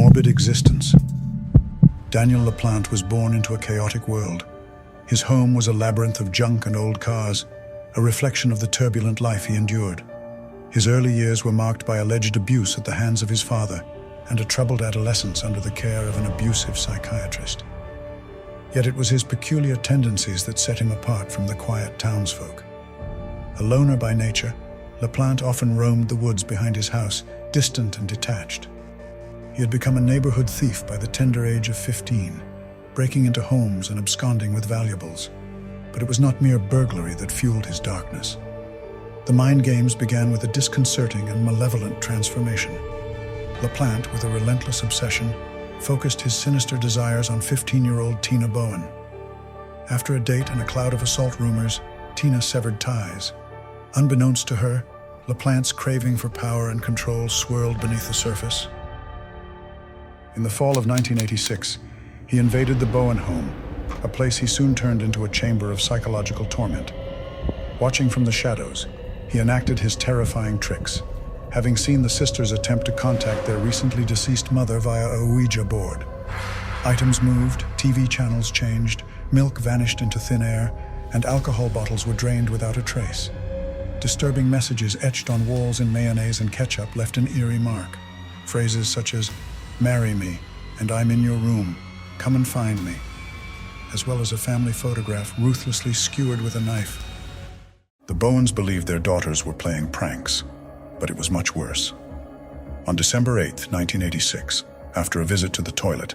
Morbid Existence. Daniel LaPlante was born into a chaotic world. His home was a labyrinth of junk and old cars, a reflection of the turbulent life he endured. His early years were marked by alleged abuse at the hands of his father and a troubled adolescence under the care of an abusive psychiatrist. Yet it was his peculiar tendencies that set him apart from the quiet townsfolk. A loner by nature, LaPlante often roamed the woods behind his house, distant and detached. He had become a neighborhood thief by the tender age of 15, breaking into homes and absconding with valuables. But it was not mere burglary that fueled his darkness. The mind games began with a disconcerting and malevolent transformation. LaPlante, with a relentless obsession, focused his sinister desires on 15-year-old Tina Bowen. After a date and a cloud of assault rumors, Tina severed ties. Unbeknownst to her, LaPlante's craving for power and control swirled beneath the surface. In the fall of 1986, he invaded the Bowen home, a place he soon turned into a chamber of psychological torment. Watching from the shadows, he enacted his terrifying tricks, having seen the sisters attempt to contact their recently deceased mother via a Ouija board. Items moved, TV channels changed, milk vanished into thin air, and alcohol bottles were drained without a trace. Disturbing messages etched on walls in mayonnaise and ketchup left an eerie mark. Phrases such as, "Marry me," and "I'm in your room, come and find me," as well as a family photograph ruthlessly skewered with a knife. The Bowens believed their daughters were playing pranks, but it was much worse. On December 8, 1986, after a visit to the toilet,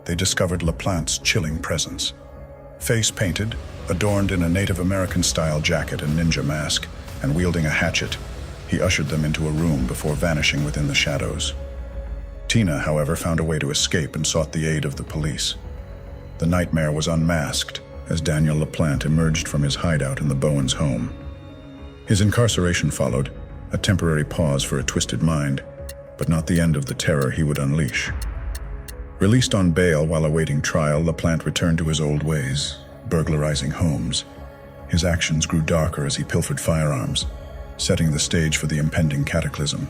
they discovered LaPlante's chilling presence. Face painted, adorned in a Native American-style jacket and ninja mask, and wielding a hatchet, he ushered them into a room before vanishing within the shadows. Tina, however, found a way to escape and sought the aid of the police. The nightmare was unmasked as Daniel LaPlante emerged from his hideout in the Bowens' home. His incarceration followed, a temporary pause for a twisted mind, but not the end of the terror he would unleash. Released on bail while awaiting trial, LaPlante returned to his old ways, burglarizing homes. His actions grew darker as he pilfered firearms, setting the stage for the impending cataclysm.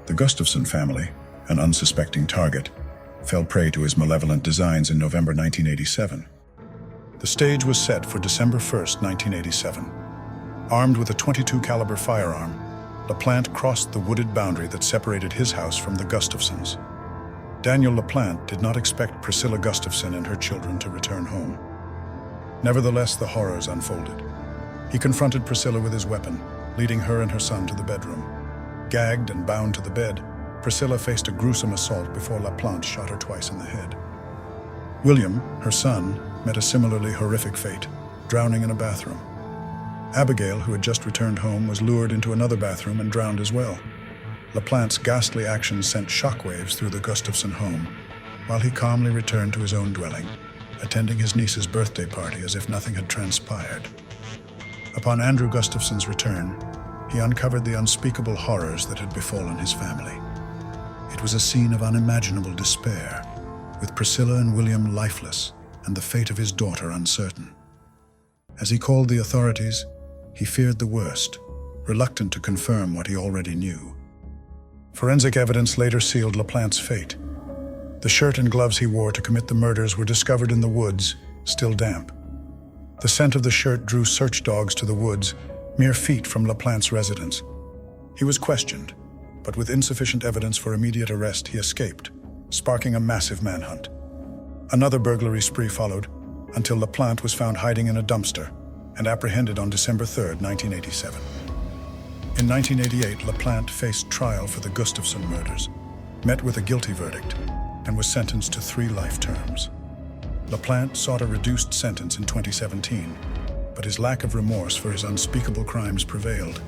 The Gustafson family, an unsuspecting target, fell prey to his malevolent designs in November 1987. The stage was set for December 1, 1987. Armed with a .22 caliber firearm, LaPlante crossed the wooded boundary that separated his house from the Gustafsons. Daniel LaPlante did not expect Priscilla Gustafson and her children to return home. Nevertheless, the horrors unfolded. He confronted Priscilla with his weapon, leading her and her son to the bedroom. Gagged and bound to the bed, Priscilla faced a gruesome assault before LaPlante shot her twice in the head. William, her son, met a similarly horrific fate, drowning in a bathroom. Abigail, who had just returned home, was lured into another bathroom and drowned as well. LaPlante's ghastly actions sent shockwaves through the Gustafson home, while he calmly returned to his own dwelling, attending his niece's birthday party as if nothing had transpired. Upon Andrew Gustafson's return, he uncovered the unspeakable horrors that had befallen his family. It was a scene of unimaginable despair, with Priscilla and William lifeless and the fate of his daughter uncertain. As he called the authorities, he feared the worst, reluctant to confirm what he already knew. Forensic evidence later sealed LaPlante's fate. The shirt and gloves he wore to commit the murders were discovered in the woods, still damp. The scent of the shirt drew search dogs to the woods, mere feet from LaPlante's residence. He was questioned, but with insufficient evidence for immediate arrest, he escaped, sparking a massive manhunt. Another burglary spree followed, until LaPlante was found hiding in a dumpster and apprehended on December 3, 1987. In 1988, LaPlante faced trial for the Gustafson murders, met with a guilty verdict, and was sentenced to 3 life terms. LaPlante sought a reduced sentence in 2017, but his lack of remorse for his unspeakable crimes prevailed.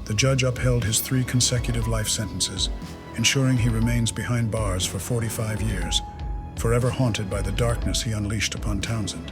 The judge upheld his 3 consecutive life sentences, ensuring he remains behind bars for 45 years, forever haunted by the darkness he unleashed upon Townsend.